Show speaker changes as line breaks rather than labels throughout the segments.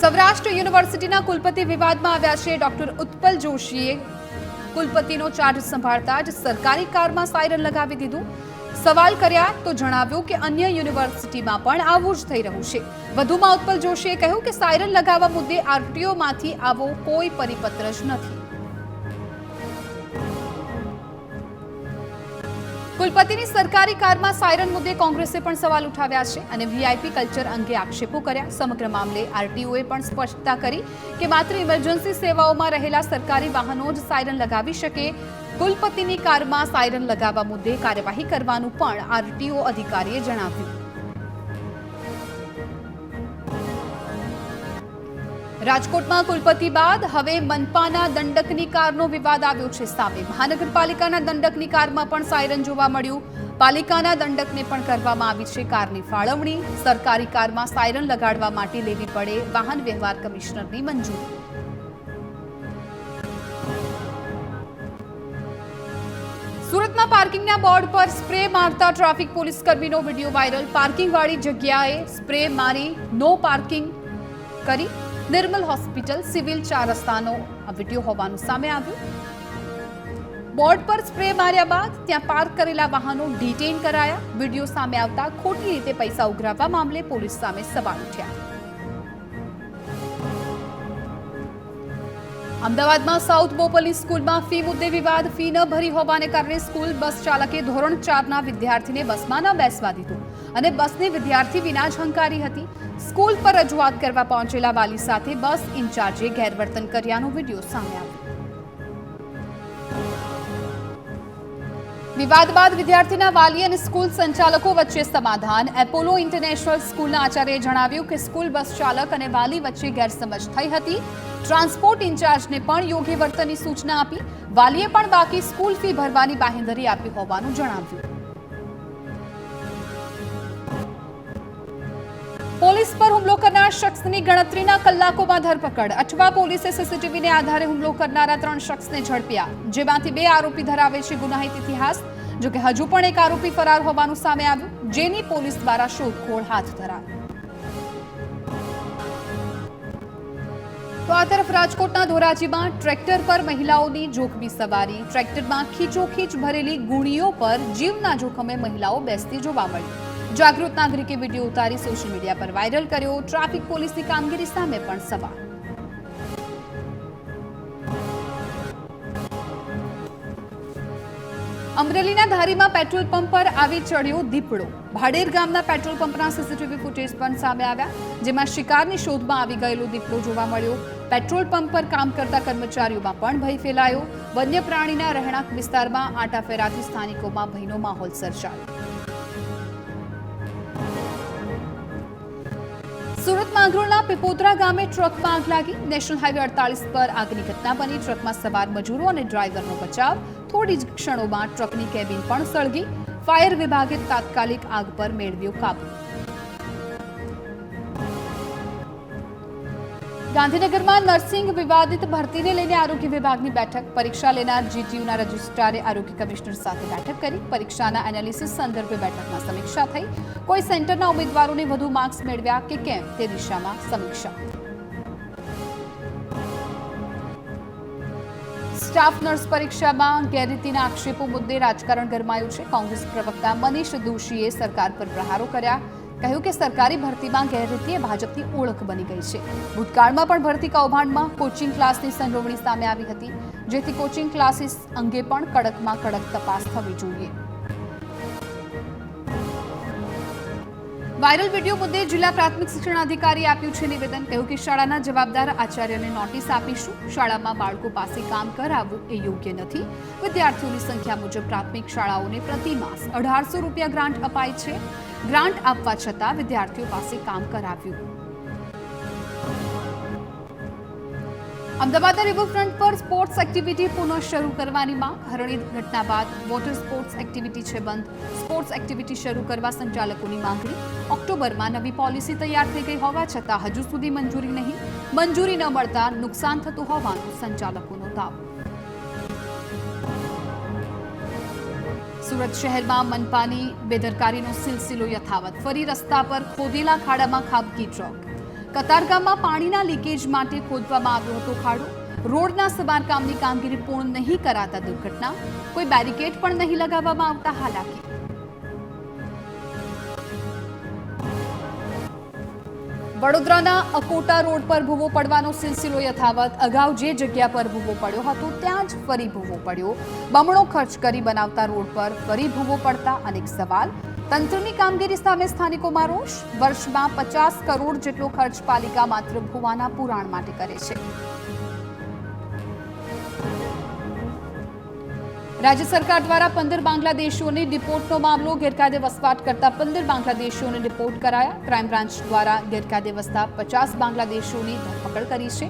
સૌરાષ્ટ્ર યુનિવર્સિટીના કુલપતિ વિવાદમાં આવ્યા છે. ડોક્ટર ઉત્પલ જોશીએ કુલપતિનો ચાર્જ સંભાળતા જ સરકારી કારમાં સાયરન લગાવી દીધું. સવાલ કર્યા તો જણાવ્યું કે અન્ય યુનિવર્સિટીમાં પણ આવું જ થઈ રહ્યું છે. વધુમાં ઉત્પલ જોશીએ કહ્યું કે સાયરન લગાવવા મુદ્દે આરટીઓમાંથી આવો કોઈ પરિપત્ર જ નથી. કુલપતિની સરકારી કારમાં સાયરન મુદ્દે કોંગ્રેસે પણ સવાલ ઉઠાવ્યા છે અને વીઆઈપી કલ્ચર અંગે આક્ષેપો કર્યા. સમગ્ર મામલે આરટીઓએ પણ સ્પષ્ટતા કરી કે માત્ર ઇમરજન્સી સેવાઓમાં રહેલા સરકારી વાહનો જ સાયરન લગાવી શકે. કુલપતિની કારમાં સાયરન લગાવવા મુદ્દે કાર્યવાહી કરવાનું પણ આરટીઓ અધિકારીએ જણાવ્યું. રાજકોટમાં કુલપતિ બાદ હવે મનપાના દંડકની કારનો વિવાદ આવ્યો છે સામે. મહાનગરપાલિકાના દંડકની કારમાં પણ સાયરન જોવા મળ્યું. પાલિકાના દંડકને પણ કરવામાં આવી છે કારની ફાળવણી. સરકારી કારમાં સાયરન લગાડવા માટે લેવી પડે વાહન વ્યવહાર કમિશનરની મંજૂરી. સુરતમાં પાર્કિંગના બોર્ડ પર સ્પ્રે મારતા ટ્રાફિક પોલીસ કર્મીનો વિડીયો વાયરલ. પાર્કિંગવાળી જગ્યાએ સ્પ્રે મારી નો પાર્કિંગ કરી નિર્મલ હોસ્પિટલ સિવિલ 4 રસ્તાનો આ વિડીયો હોવાનું સામે આવ્યું. બોર્ડ પર સ્પ્રે માર્યા બાદ ત્યાં પાર્ક કરેલા વાહનો ડિટેઇન કરાયા. વિડીયો સામે આવતા ખોટી રીતે પૈસા ઉઘરાવવા મામલે પોલીસ સામે સવાલ ઉઠ્યા. અમદાવાદમાં સાઉથ બોપલની સ્કૂલમાં ફી મુદ્દે વિવાદ. ફી ન ભરી હોવાને કારણે સ્કૂલ બસ ચાલકે ધોરણ 4ના વિદ્યાર્થીને બસમાં ન બેસવા દીધું અને બસને વિદ્યાર્થી વિના જ હંકારી હતી. સ્કૂલ પર રજૂઆત કરવા પહોંચેલા વાલી સાથે બસ ઇન્ચાર્જે ગેરવર્તન કર્યાનો વિડીયો સામે આવ્યો. વિવાદ બાદ વિદ્યાર્થીના વાલી અને સ્કૂલ સંચાલકો વચ્ચે સમાધાન. એપોલો ઇન્ટરનેશનલ સ્કૂલના આચાર્યએ જણાવ્યું કે સ્કૂલ બસ ચાલક અને વાલી વચ્ચે ગેરસમજ થઈ હતી. ટ્રાન્સપોર્ટ ઇન્ચાર્જને પણ યોગ્ય વર્તનની સૂચના આપી. વાલીએ પણ બાકી સ્કૂલ ફી ભરવાની બાંહેધરી આપી હોવાનું જણાવ્યું. પોલીસ પર હુમલો કરનાર શખ્સની ગણતરીના કલાકોમાં ધરપકડ. અઠવા પોલીસે સીસીટીવીને આધારે હુમલો કરનારા 3 શખ્સને ઝડપ્યા, જેમાંથી 2 આરોપી ધરાવે છે ગુનાહિત ઇતિહાસ. જોકે હજુ પણ એક આરોપી ફરાર હોવાનું સામે આવ્યું, જેની પોલીસ દ્વારા શોધખોળ હાથ ધરાવી. તો આ તરફ રાજકોટના ધોરાજીમાં ટ્રેક્ટર પર મહિલાઓની જોખમી સવારી. ટ્રેક્ટરમાં ખીચોખીચ ભરેલી ગુણીઓ પર જીવના જોખમે મહિલાઓ બેસતી જોવા મળી. જાગૃત નાગરિકે વિડીયો ઉતારી સોશિયલ મીડિયા પર વાયરલ કર્યો. ટ્રાફિક પોલીસની કામગીરી સામે પણ સવાલ. અમરેલીના ધારીમાં પેટ્રોલ પંપ પર આવી ચડ્યો દીપડો. ભાડેર ગામના પેટ્રોલ પંપના સીસીટીવી ફૂટેજ પણ સામે આવ્યા, જેમાં શિકારની શોધમાં આવી ગયેલો દીપડો જોવા મળ્યો. પેટ્રોલ પંપ પર કામ કરતા કર્મચારીઓમાં પણ ભય ફેલાયો. વન્ય પ્રાણીના રહેણાંક વિસ્તારમાં આંટાફેરાથી સ્થાનિકોમાં ભયનો માહોલ સર્જાયો. સુરત માંગરોળના પીપોદરા ગામે ટ્રકમાં આગ લાગી. નેશનલ હાઈવે 48 પર આગની ઘટના બની. ટ્રકમાં સવાર મજૂરો અને ડ્રાઈવરનો બચાવ. થોડી જ ક્ષણોમાં ટ્રકની કેબિન પણ સળગી. ફાયર વિભાગે તાત્કાલિક આગ પર મેળવ્યો કાબુ. ગાંધીનગરમાં નર્સિંગ વિવાદિત ભરતીને લઈને આરોગ્ય વિભાગની બેઠક. પરીક્ષા લેનાર જીટીયુના રજિસ્ટ્રારે આરોગ્ય કમિશનર સાથે બેઠક કરી. પરીક્ષાના એનાલિસિસ સંદર્ભે બેઠકમાં સમીક્ષા થઈ. કોઈ સેન્ટરના ઉમેદવારોને વધુ માર્ક્સ મેળવ્યા કે કેમ તે દિશામાં સમીક્ષા. સ્ટાફ નર્સ પરીક્ષામાં ગેરરીતિના આક્ષેપો મુદ્દે રાજકારણ ગરમાયું છે. કોંગ્રેસ પ્રવક્તા મનીષ દોશીએ સરકાર પર પ્રહારો કર્યા. કહ્યું કે સરકારી ભરતીમાં ગેરરીતિ એ ભાજપની ઓળખ બની ગઈ છે. ભૂતકાળમાં પણ ભરતી કૌભાંડમાં કોચિંગ ક્લાસની સંડોવણી સામે આવી હતી, જેથી કોચિંગ ક્લાસીસ અંગે પણ કડકમાં કડક તપાસ થવી જોઈએ. વાયરલ વિડીયો મુદ્દે જિલ્લા પ્રાથમિક શિક્ષણ અધિકારીએ આપ્યું છે નિવેદન. કહ્યું કે શાળાના જવાબદાર આચાર્યને નોટિસ આપીશું. શાળામાં બાળકો પાસે કામ કરાવવું એ યોગ્ય નથી. વિદ્યાર્થીઓની સંખ્યા મુજબ પ્રાથમિક શાળાઓને પ્રતિ માસ 1800 રૂપિયા ગ્રાન્ટ અપાય છે. ગ્રાન્ટ આપવા છતાં વિદ્યાર્થીઓ પાસે કામ કરાવ્યું. અમદાવાદના રિવરફ્રન્ટ પર સ્પોર્ટ્સ એક્ટિવિટી પુનઃ શરૂ કરવાની માંગ. હરણી ઘટના બાદ વોટર સ્પોર્ટ્સ એક્ટિવિટી છે બંધ. સ્પોર્ટ્સ એક્ટિવિટી શરૂ કરવા સંચાલકોની માંગણી. ઓક્ટોબરમાં નવી પોલિસી તૈયાર થઈ ગઈ હોવા છતાં હજુ સુધી મંજૂરી નહીં. મંજૂરી ન મળતા નુકસાન થતું હોવાનું સંચાલકોનો દાવો. સુરત શહેરમાં મનપાની બેદરકારીનો સિલસિલો યથાવત. ફરી રસ્તા પર ખોદેલા ખાડામાં ખાબકી ટ્રક. કતારગામમાં પાણીના લીકેજ માટે ખોદવામાં આવ્યો હતો ખાડો. રોડના સમારકામની કામગીરી પૂર્ણ નહીં કરાતા દુર્ઘટના. કોઈ બેરિકેડ પણ નહીં લગાવવામાં આવતા હાલાકી. વડોદરાના અકોટા રોડ પર ભૂવો પડવાનો સિલસિલો યથાવત. અગાઉ જે જગ્યા પર ભૂવો પડ્યો હતો ત્યાં જ ફરી ભૂવો પડ્યો. બમણો ખર્ચ કરી બનાવતા રોડ પર ફરી ભૂવો પડતા અનેક સવાલ. તંત્રની કામગીરી સામે સ્થાનિકોમાં રોષ. વર્ષમાં 50 કરોડ જેટલો ખર્ચ પાલિકા માત્ર ભૂવાના પુરાણ માટે કરે છે. રાજ્ય સરકાર દ્વારા 15 બાંગ્લાદેશીઓને ડિપોર્ટનો મામલો. ગેરકાયદે વસવાટ કરતા 15 બાંગ્લાદેશીઓને ડિપોર્ટ કરાયા. ક્રાઇમ બ્રાન્ચ દ્વારા ગેરકાયદે વસતા 50 બાંગ્લાદેશીઓની ધરપકડ કરી છે.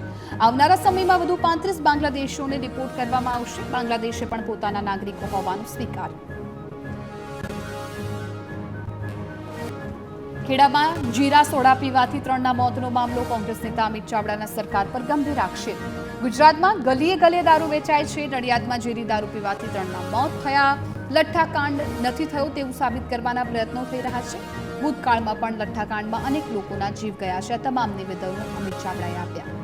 આવનારા સમયમાં વધુ 35 બાંગ્લાદેશીઓને ડિપોર્ટ કરવામાં આવશે. બાંગ્લાદેશે પણ પોતાના નાગરિકો હોવાનું સ્વીકાર. ખેડામાં જીરા સોડા પીવાથી 3ના મોતનો મામલો. કોંગ્રેસ નેતા અમિત ચાવડાના સરકાર પર ગંભીર આક્ષેપ. ગુજરાતમાં ગલીએ ગલીએ દારૂ વેચાય છે. નડિયાદમાં ઝેરી દારૂ પીવાથી 3ના મોત થયા. લઠ્ઠાકાંડ નથી થયો તેવું સાબિત કરવાના પ્રયત્નો થઈ રહ્યા છે. ભૂતકાળમાં પણ લઠ્ઠાકાંડમાં અનેક લોકોના જીવ ગયા છે. તમામ નિવેદનો અમિત ચાવડાએ આપ્યા.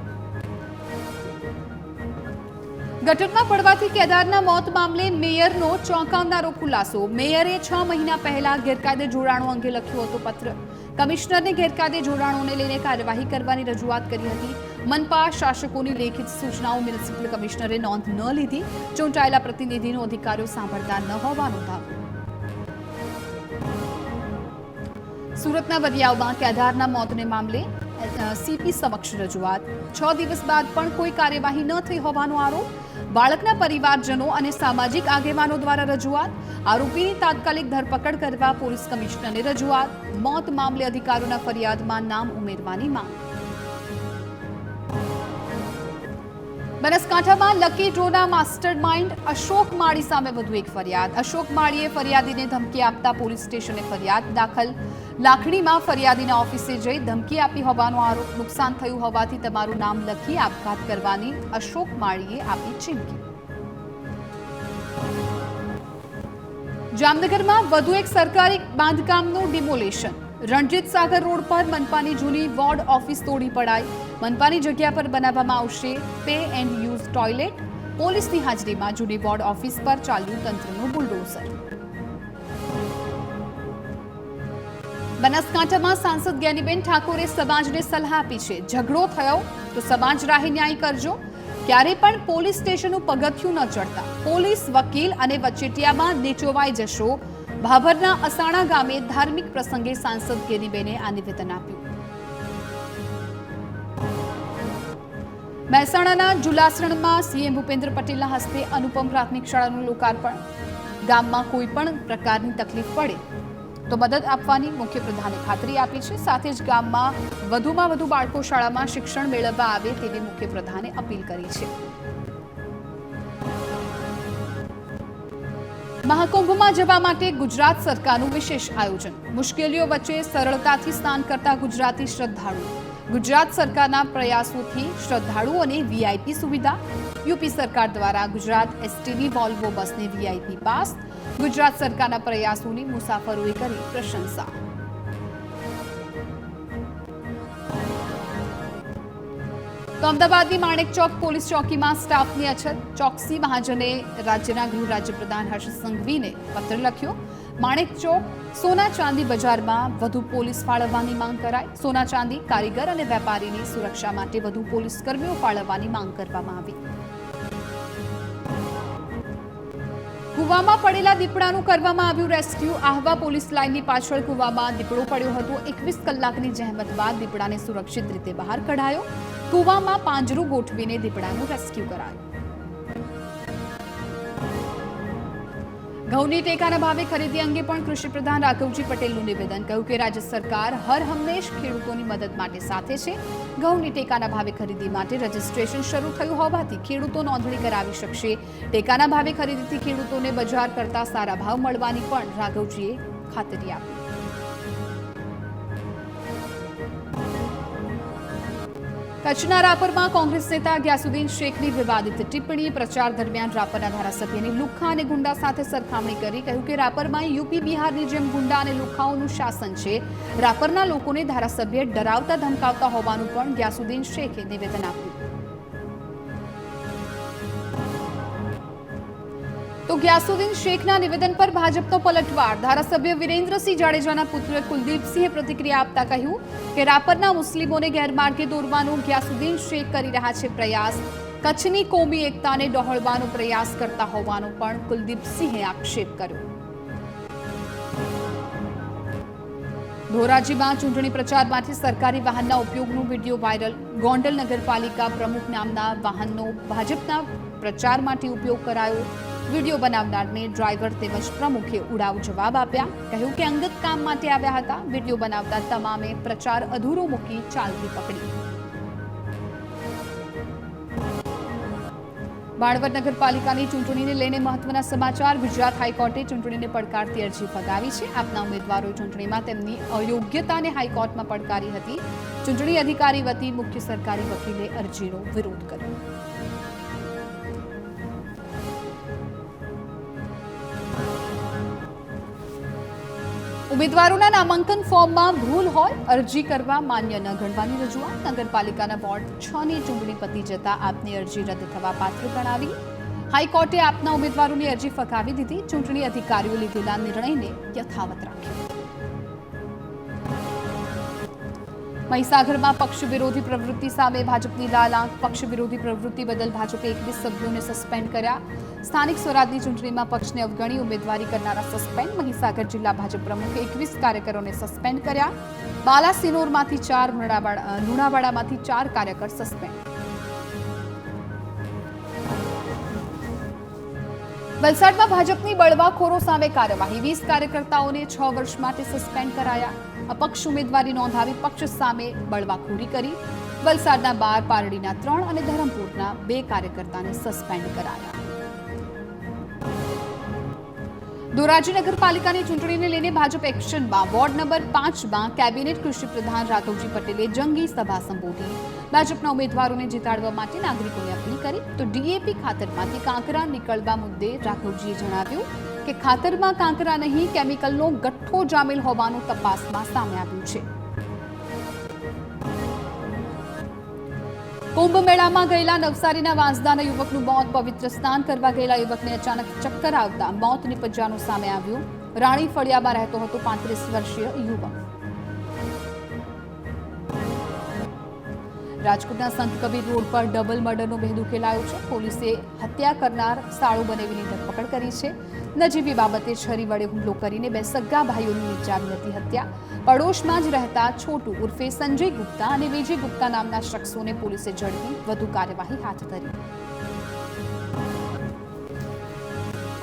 ગટરમાં પડવાથી કેદારના મોત મામલે મેયરનો ચોંકાવનારો ખુલાસો. મેયરે 6 મહિના પહેલા ગેરકાયદે જોડાણો અંગે લખ્યો હતો પત્ર. કમિશનરને ગેરકાયદે જોડાણોને લઈને કાર્યવાહી કરવાની રજૂઆત કરી હતી. મનપા શાસકોની લેખિત સૂચનાઓ મ્યુનિસિપલ કમિશનરે નોંધ ન લીધી. ચૂંટાયેલા પ્રતિનિધિનો અધિકારીઓ સાંભળતા ન હોવાનો દાવો. સુરતના વડિયામાં કેદારના મોતને મામલે સીપી સમક્ષ રજૂઆત. 6 દિવસ બાદ પણ કોઈ કાર્યવાહી ન થઈ હોવાનો આરોપ. બાળકના પરિવારજનો અને સામાજિક આગેવાનો દ્વારા રજૂઆત. આરોપીની તાત્કાલિક ધરપકડ કરવા પોલીસ કમિશનરને રજૂઆત. મોત મામલે અધિકારીઓના ફરિયાદમાં નામ ઉમેરવાની માંગ. બનાસકાંઠામાં લકી ડ્રોના માસ્ટર માઇન્ડ અશોક માળી સામે વધુ એક ફરિયાદ. અશોક માળીએ ફરિયાદીને ધમકી આપતા પોલીસ સ્ટેશને ફરિયાદ દાખલ. લાખણીમાં ફરિયાદીના ઓફિસે જઈ ધમકી આપી હોવાનો આરોપ. નુકસાન થયું હોવાથી તમારું નામ લખી આપઘાત કરવાની અશોક માળીએ આપી ચીમકી. જામનગરમાં વધુ એક સરકારી બાંધકામનું ડિમોલેશન. રણજીત સાગર રોડ પર મનપાની જૂની વોર્ડ ઓફિસ તોડી પડાઈ. મનપાની જગ્યા પર બનાવવામાં આવશે પે એન્ડ યુઝ ટોયલેટ. પોલીસની હાજરીમાં જૂની વોર્ડ ઓફિસ પર ચાલ્યું તંત્રનું બુલડોઝર. બનાસકાંઠામાં સાંસદ જ્ઞાનીબેન ઠાકોરે સમાજને સલાહ આપી છે. ઝઘડો થયો તો સમાજ રાહે ન્યાય કરજો. ક્યારેય પણ પોલીસ સ્ટેશનનું પગથિયું ન ચડતા. પોલીસ, વકીલ અને વચેટિયામાં નીચોવાઈ જશો. ભાભરના અસાણા ગામે ધાર્મિક પ્રસંગે સાંસદ જ્ઞાનીબેને આ નિવેદન આપ્યું. મહેસાણાના જુલાસણમાં સીએમ ભૂપેન્દ્ર પટેલના હસ્તે અનુપમ પ્રાથમિક શાળાનું લોકાર્પણ. ગામમાં કોઈ પણ પ્રકારની તકલીફ પડે તો મદદ આપવાની મુખ્યપ્રધાને ખાતરી આપી છે. સાથે જ ગામમાં વધુમાં વધુ બાળકો શાળામાં શિક્ષણ મેળવવા આવે તેવી મુખ્યપ્રધાને અપીલ કરી છે. મહાકુંભમાં જવા માટે ગુજરાત સરકારનું વિશેષ આયોજન. મુશ્કેલીઓ વચ્ચે સરળતાથી સ્નાન કરતા ગુજરાતી શ્રદ્ધાળુઓ. ગુજરાત સરકારના પ્રયાસોથી શ્રદ્ધાળુઓને વીઆઈપી સુવિધા. યુપી સરકાર દ્વારા ગુજરાત એસટીની વોલ્વો બસને વીઆઈપી પાસ. ગુજરાત સરકારના પ્રયાસોની મુસાફરોએ કરી પ્રશંસા. તો અમદાવાદની માણેક ચોક પોલીસ ચોકીમાં સ્ટાફની અછત. ચોકસી મહાજને રાજ્યના ગૃહ રાજ્યપ્રધાન હર્ષ સંઘવીને પત્ર લખ્યો. માણેક ચોક સોના ચાંદી બજારમાં વધુ પોલીસ ફાળવવાની માંગ કરાઈ. સોના ચાંદી કારીગર અને વેપારીની સુરક્ષા માટે વધુ પોલીસ કર્મીઓ ફાળવવાની માંગ કરવામાં આવી. કુવામાં પડેલા દીપડાનું કરવામાં આવ્યું રેસ્ક્યુ. આહવા પોલીસ લાઇનની પાછળ કુવામાં દીપડો પડ્યો હતો. 21 કલાકની જહેમત બાદ દીપડાને સુરક્ષિત રીતે બહાર કઢાયો. કુવામાં પાંજરું ગોઠવીને દીપડાનું રેસ્ક્યુ કરાયું. ઘઉંની ટેકાના ભાવે ખરીદી અંગે પણ કૃષિ પ્રધાન રાઘવજી પટેલનું નિવેદન. કહ્યું કે રાજ્ય સરકાર હર હંમેશ ખેડૂતોની મદદ માટે સાથે છે. ઘઉંની ટેકાના ભાવે ખરીદી માટે રજીસ્ટ્રેશન શરૂ થયું હોવાથી ખેડૂતો નોંધણી કરાવી શકશે. ટેકાના ભાવે ખરીદીથી ખેડૂતોને બજાર કરતા સારા ભાવ મળવાની પણ રાઘવજીએ ખાતરી આપી. કચ્છના રાપરમાં કોંગ્રેસ નેતા ગ્યાસુદ્દીન શેખની વિવાદિત ટિપ્પણી પ્રચાર દરમિયાન રાપરના ધારાસભ્યની લુખ્ખા અને ગુંડા સાથે સરખામણી કરી કહ્યું કે રાપરમાં યુપી બિહારની જેમ ગુંડા અને લુખ્ખાઓનું શાસન છે. રાપરના લોકોને ધારાસભ્ય ડરાવતા ધમકાવતા હોવાનું પણ ગ્યાસુદ્દીન શેખે નિવેદન આપ્યું. તો ગ્યાસુદ્દીન શેખના નિવેદન પર ભાજપનો પલટવાર. ધારાસભ્ય વિરેન્દ્રસિંહ જાડેજાના પુત્ર કુલદીપસિંહે પ્રતિક્રિયા આપતા કહ્યું કે રાપરના મુસ્લિમોને ગેરમાર્ગે દોરવાનો ગ્યાસુદ્દીન શેખ કરી રહ્યા છે પ્રયાસ. કચ્છની કોમી એકતાને ડહોળવાનો પ્રયાસ કરતા હોવાનો પણ કુલદીપસિંહે આક્ષેપ કર્યો. ધોરાજીમાં ચૂંટણી પ્રચારમાંથી સરકારી વાહનના ઉપયોગનો વિડીયો વાયરલ. ગોંડલ નગરપાલિકા પ્રમુખ નામના વાહનનો ભાજપના પ્રચાર માટે ઉપયોગ કરાયો. વિડીયો બનાવનારને ડ્રાઈવર તેમજ પ્રમુખે ઉડાવ જવાબ આપ્યા. કહ્યું કે અંગત કામ માટે આવ્યા હતા. વિડીયો બનાવતા તમામે પ્રચાર અધૂરો મૂકી ચાલતી પકડી. બાળવડ નગરપાલિકાની ચૂંટણીને લઈને મહત્વના સમાચાર. ગુજરાત હાઈકોર્ટે ચૂંટણીને પડકારતી અરજી ફગાવી છે. આપના ઉમેદવારોએ ચૂંટણીમાં તેમની અયોગ્યતાને હાઈકોર્ટમાં પડકારી હતી. ચૂંટણી અધિકારી વતી મુખ્ય સરકારી વકીલે અરજીનો વિરોધ કર્યો. ઉમેદવારોના નામાંકન ફોર્મમાં ભૂલ હોય અરજી કરવા માન્ય ન ગણવાની રજૂઆત. નગરપાલિકાના વોર્ડ 6ની ચૂંટણી પતી જતા આપની અરજી રદ થવા પાત્ર ગણાવી. હાઈકોર્ટે આપના ઉમેદવારોની અરજી ફગાવી દીધી. ચૂંટણી અધિકારીઓ લીધેલા નિર્ણયને યથાવત રાખ્યો. મહીસાગરમાં પક્ષ વિરોધી પ્રવૃત્તિ સામે ભાજપની લાલ આંખ. પક્ષ વિરોધી પ્રવૃત્તિ બદલ ભાજપે 21 સભ્યોને સસ્પેન્ડ કર્યા. સ્થાનિક સ્વરાજની ચૂંટણીમાં પક્ષને અવગણી ઉમેદવારી કરનારા સસ્પેન્ડ. મહીસાગર જિલ્લા ભાજપ પ્રમુખે 21 કાર્યકરોને સસ્પેન્ડ કર્યા. બાલાસિનોરમાંથી 4, લુણાવાડામાંથી 4 કાર્યકર સસ્પેન્ડ. વલસાડમાં ભાજપની બળવાખોરો સામે કાર્યવાહી. 20 કાર્યકર્તાઓને 6 વર્ષ માટે સસ્પેન્ડ કરાયા. અપક્ષ ઉમેદવારી નોંધાવી પક્ષ સામે બળવાખોરી કરી. વલસાડના 12, પારડીના 3 અને ધરમપુરના 2 કાર્યકર્તાને સસ્પેન્ડ કરાયા. ધોરાજી નગરપાલિકાની ચૂંટણીને લઈને ભાજપ એક્શનમાં. વોર્ડ નંબર 5માં કેબિનેટ કૃષિ પ્રધાન રાઘવજી પટેલે જંગી સભા સંબોધી. ભાજપના ઉમેદવારોને જીતાડવા માટે નાગરિકોને અપીલ કરી. તો ડીએપી ખાતરમાંથી કાંકરા નીકળવા મુદ્દે રાઘવજીએ જણાવ્યું કે ખાતરમાં કાંકરા નહીં કેમિકલનો ગઠ્ઠો જામેલ હોવાનું તપાસમાં સામે આવ્યું છે. કુંભ મેળામાં ગયેલા નવસારીના વાંસદાના યુવકનું મોત. પવિત્ર સ્નાન કરવા ગયેલા યુવકને અચાનક ચક્કર આવતા મોત નિપજ્યાનું સામે આવ્યું. રાણી ફળિયામાં રહેતો હતો 35 વર્ષીય યુવક. રાજકોટના સંત કબીર રોડ પર ડબલ મર્ડરનો ભેદ ઉકેલાયો છે. પોલીસે હત્યા કરનાર સાળુ બનેવીની ધરપકડ કરી છે. નજીવી બાબતે છરી વડે હુમલો કરીને 2 સગા ભાઈઓની નિપજાવી હતી હત્યા. પડોશમાં જ રહેતા છોટુ ઉર્ફે સંજય ગુપ્તા અને વિજય ગુપ્તા નામના શખ્સોને પોલીસે ઝડપી વધુ કાર્યવાહી હાથ ધરી.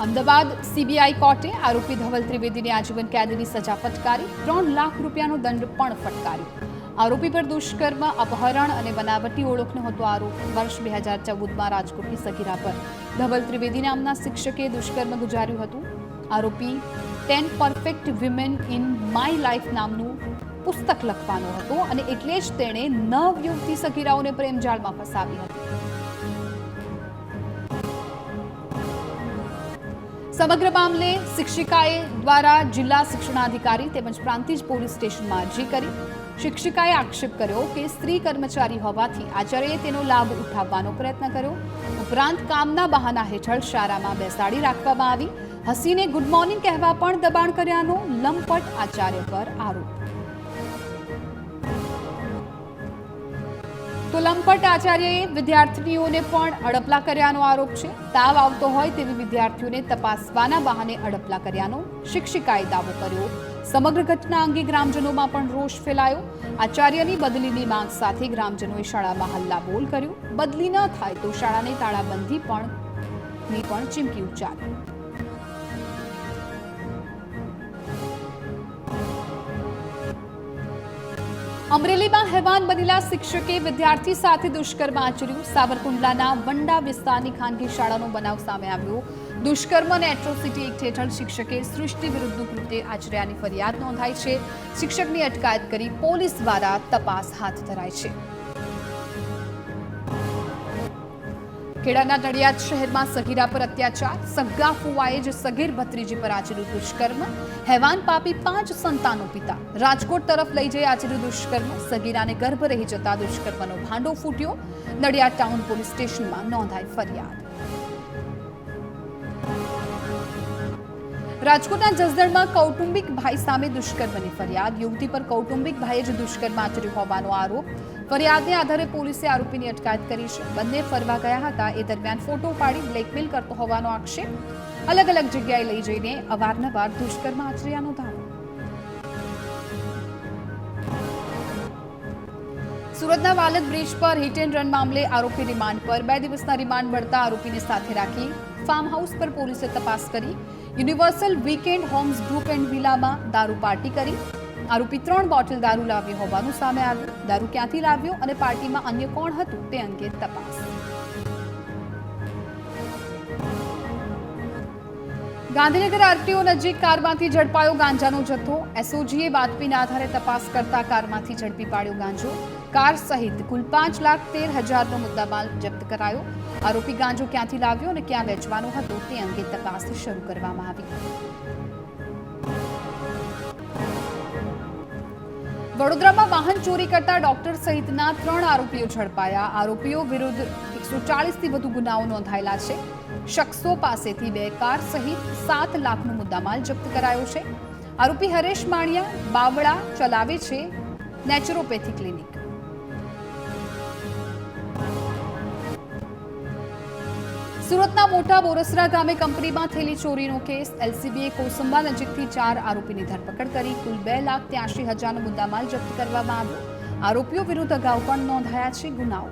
અમદાવાદ સીબીઆઈ કોર્ટે આરોપી ધવલ ત્રિવેદીને આજીવન કેદની સજા ફટકારી. 3 લાખ રૂપિયાનો દંડ પણ ફટકાર્યો. આરોપી પર દુષ્કર્મ, અપહરણ અને બનાવટી ઓળખનો હતો આરોપ. વર્ષ 2014માં રાજકોટની સગીરા પર ધવલ ત્રિવેદી નામના શિક્ષકે દુષ્કર્મ ગુજાર્યું હતું. આરોપી 10 perfect women in my life નામનું પુસ્તક લખવાનો હતો અને એટલે જ તેણે 9 યુવતી સગીરાઓને પ્રેમજાળમાં ફસાવી હતી. સમગ્ર મામલે શિક્ષિકાએ દ્વારા જિલ્લા શિક્ષણાધિકારી તેમજ પ્રાંતિજ પોલીસ સ્ટેશનમાં અરજી કરી. શિક્ષિકાએ આક્ષેપ કર્યો કે સ્ત્રી કર્મચારી હોવાથી આચાર્યએ તેનો લાભ ઉઠાવવાનો પ્રયત્ન કર્યો. ઉપરાંત કામના બહાના હેઠળ શાળામાં બેસાડી રાખવામાં આવી. હસીને ગુડ મોર્નિંગ કહેવા પણ દબાણ કર્યાનો લંપટ આચાર્ય પર આરોપ. તો લંપટ આચાર્યએ વિદ્યાર્થીનીઓને પણ અડપલા કર્યાનો આરોપ છે. તાવ આવતો હોય તેવી વિદ્યાર્થીઓને તપાસવાના બહાને અડપલા કર્યાનો શિક્ષિકાએ દાવો કર્યો. સમગ્ર ઘટના અંગે ગ્રામજનોમાં પણ રોષ ફેલાયો. આચાર્યની બદલીની માંગ સાથે ગ્રામજનોએ શાળામાં હલ્લાબોલ કર્યો. બદલી ન થાય તો શાળાને તાળાબંધી પણ ચીમકી ઉચ્ચારી. અમરેલીમાં હેવાન બનેલા શિક્ષકે વિદ્યાર્થી સાથે દુષ્કર્મ આચર્યું. સાવરકુંડલાના વંડા વિસ્તારની ખાનગી શાળાનો બનાવ સામે આવ્યો. દુષ્કર્મ અને એટ્રોસિટી એક્ટ હેઠળ શિક્ષકે સૃષ્ટિ વિરુદ્ધનું કૃત્ય આચર્યાની ફરિયાદ નોંધાઈ છે. શિક્ષકની અટકાયત કરી પોલીસ દ્વારા તપાસ હાથ ધરાઈ છે. ખેડાના નડિયાદ શહેરમાં સગીરા પર અત્યાચાર, સગા ફુવાએ જ સગીર ભત્રીજી પર આચર્યું દુષ્કર્મ, હેવાન પાપી 5 સંતાનો પિતા, રાજકોટ તરફ લઈ જઈ આચર્યું દુષ્કર્મ, સગીરાને ગર્ભ રહી જતા દુષ્કર્મનો ભાંડો ફૂટ્યો, નડિયાદ ટાઉન પોલીસ સ્ટેશનમાં નોંધાઈ ફરિયાદ. રાજકોટના જસદણમાં કૌટુંબિક ભાઈ સામે દુષ્કર્મની ફરિયાદ, યુવતી પર કૌટુંબિક ભાઈએ જ દુષ્કર્મ આચર્યું હોવાનો આરોપ, ફરિયાદને આધારે પોલીસે આરોપીની અટકાયત કરી છે. બંને ફરવા ગયા હતા એ દરમિયાન ફોટો પાડી બ્લેકમેલ કરતો હોવાનો આક્ષેપ, અલગ અલગ જગ્યાએ લઈ જઈને અવારનવાર દુષ્કર્મ આચર્યાનો દાવો. સુરતના વાલદ બ્રિજ પર હિટ એન્ડ રન મામલે આરોપી રિમાન્ડ પર, 2 દિવસના રિમાન્ડ મળતા આરોપીને સાથે રાખી ફાર્મ હાઉસ પર પોલીસે તપાસ કરી. Universal Weekend Homes Group and વિલામાં દારૂ પાર્ટી કરી. આરોપી 3 બોટલ દારૂ લાવ્યો હોવાનું સામે આવ્યું. દારૂ ક્યાંથી લાવ્યો અને પાર્ટીમાં અન્ય કોણ હતું તે અંગે તપાસ. ગાંધીનગર આરટીઓ નજીક કારમાંથી ઝડપાયો ગાંજાનો જથ્થો, એસઓજીએ બાતમીના આધારે તપાસ કરતા કારમાંથી ઝડપી પાડ્યો ગાંજો. કાર સહિત કુલ 5,13,000નો મુદ્દામાલ જપ્ત કરાયો. આરોપી ગાંજો ક્યાંથી લાવ્યો અને ક્યાં વેચવાનો હતો તે અંગે તપાસ શરૂ કરવામાં આવી. વડોદરામાં વાહન ચોરી કરતા ડોક્ટર સહિતના 3 આરોપીઓ ઝડપાયા. આરોપીઓ વિરુદ્ધ 140થી વધુ ગુનાઓ નોંધાયેલા છે. શખ્સો પાસેથી 2 કાર સહિત 7 લાખનો મુદ્દામાલ જપ્ત કરાયો છે. આરોપી હરેશ માણિયા બાવળા ચલાવે છે નેચરોપેથી ક્લિનિક. સુરતના મોટા બોરસરા ગામે કંપનીમાં થયેલી ચોરીનો કેસ, એલસીબીએ કોસંબા નજીકથી 4 આરોપીની ધરપકડ કરી. કુલ 2,83,000નો મુદ્દામાલ જપ્ત કરવામાં આવ્યો. આરોપીઓ વિરુદ્ધ અગાઉ પણ નોંધાયા છે ગુનાઓ.